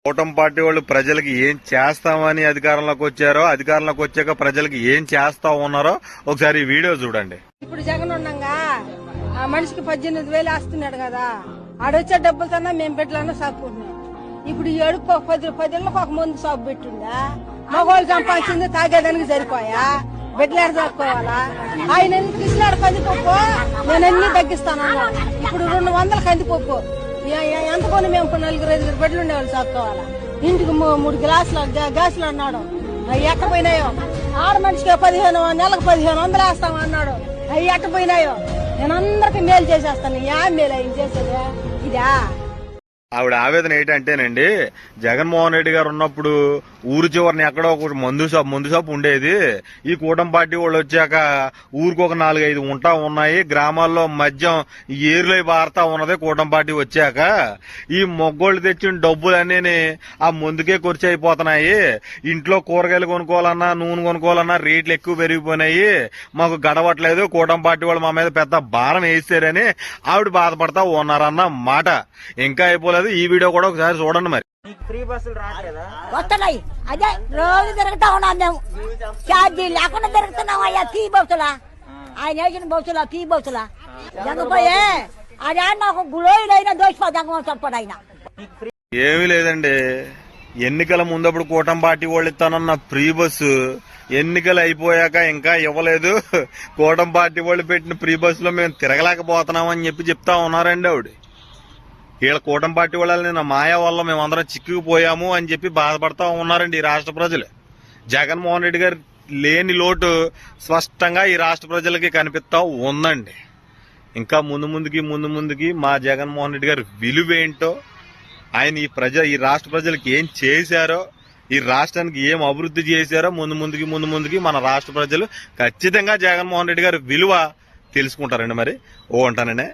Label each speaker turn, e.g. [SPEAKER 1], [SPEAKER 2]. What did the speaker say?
[SPEAKER 1] కూటమి పార్టీ వాళ్ళు ప్రజలకు ఏం చేస్తామని అధికారంలోకి వచ్చారో, అధికారంలోకి వచ్చాక ప్రజలకు ఏం చేస్తా ఉన్నారో ఒకసారి ఈ వీడియో చూడండి.
[SPEAKER 2] ఇప్పుడు జగన్ ఉండగా ఆ మనిషికి 18,000 వేస్తున్నాడు కదా, ఆడొచ్చే డబ్బులతోనే మేము బిడ్డలన్నా సాపుకుంటున్నాం. ఇప్పుడు ఈ అడుగు 10 ఇళ్ళకి ఒక ముందు సాగు పెట్టుందా? మగవాళ్ళు సంపాదించింది తాగేదానికి సరిపోయా, బిడ్డలు ఎడ సాపుకోవాలా? ఆయన ఎందుకు ఇచ్చినాడు కందిపప్పు, నేను అన్ని తగ్గిస్తానన్నాడు. ఇప్పుడు 200 కందిపప్పు ఎంత కొని మేము 4-5 బిడ్డలు ఉండేవాళ్ళు సాపుకోవాలా? ఇంటికి 3 గ్యాసులు అన్నాడు, అవి ఎట్ట పోయినాయో. ఆడ మనిషికి 15 నెలకు 1500 వేస్తామన్నాడు, అవి ఎట్ట పోయినాయో. నేను అందరికి మేలు చేసేస్తాను. యా మేలు ఆయన చేసేది ఇదా?
[SPEAKER 1] ఆవిడ ఆవేదన ఏంటంటేనండి, జగన్మోహన్ రెడ్డి గారు ఉన్నప్పుడు ఊరు చివరిని ఎక్కడో ఒక మందు షాప్ ఉండేది. ఈ కూటమి పార్టీ వాళ్ళు వచ్చాక ఊరికి ఒక 4-5 ఉంటా ఉన్నాయి. గ్రామాల్లో మద్యం ఏరులై బారుతా ఉన్నది. కూటమి పార్టీ వచ్చాక ఈ మొగ్గోళ్ళు తెచ్చిన డబ్బులన్నీ ఆ ముందుకే ఖర్చు అయిపోతున్నాయి. ఇంట్లో కూరగాయలు కొనుక్కోవాలన్నా, నూనె కొనుక్కోవాలన్నా రేట్లు ఎక్కువ పెరిగిపోయినాయి. మాకు గడవట్లేదు, కూటమి పార్టీ వాళ్ళు మా మీద పెద్ద భారం వేస్తారని ఆవిడ బాధపడతా ఉన్నారన్న మాట. ఇంకా అయిపోలేదు. ఈ వీడియో కూడా ఒకసారి చూడండి. మరి
[SPEAKER 3] ఫ్రీ బస్సులు రావట్లేదా?
[SPEAKER 4] వస్తున్నాయి, అదే రోజు తిరుగుతా ఉన్నాం మేము. ఛార్జీ లేకుండా తిరుగుతున్నాం అయ్యా. ఫీ బస్సులా, ఆయన వేసిన బస్సులా, ఫీ బస్సులా జంగపోయే అదే నాకు గుళోయిడైనా దోషిపో జంగం చెప్పాడు ఆయన.
[SPEAKER 1] ఏమీ లేదండి, ఎన్నికల ముందప్పుడు కూటమి పార్టీ వాళ్ళు ఇస్తానన్న ఫ్రీ బస్సు ఎన్నికలు అయిపోయాక ఇంకా ఇవ్వలేదు. కూటమి పార్టీ వాళ్ళు పెట్టిన ఫ్రీ బస్సులో మేము తిరగలేకపోతున్నాం అని చెప్తా ఉన్నారండి ఆవిడ. వీళ్ళ కూటమి పార్టీ వాళ్ళని నా మాయా వల్ల మేమందరం చిక్కుకుపోయాము అని చెప్పి బాధపడతా ఉన్నారండి ఈ రాష్ట్ర ప్రజలు. జగన్మోహన్ రెడ్డి గారు లేని లోటు స్పష్టంగా ఈ రాష్ట్ర ప్రజలకి కనిపిస్తా ఉందండి. ఇంకా ముందు ముందుకి మా జగన్మోహన్ రెడ్డి గారు విలువేంటో, ఆయన ఈ రాష్ట్ర ప్రజలకి ఏం చేశారో, ఈ రాష్ట్రానికి ఏం అభివృద్ధి చేశారో ముందుకి మన రాష్ట్ర ప్రజలు ఖచ్చితంగా జగన్మోహన్ రెడ్డి గారి విలువ తెలుసుకుంటారండి. మరి ఉంటానండి.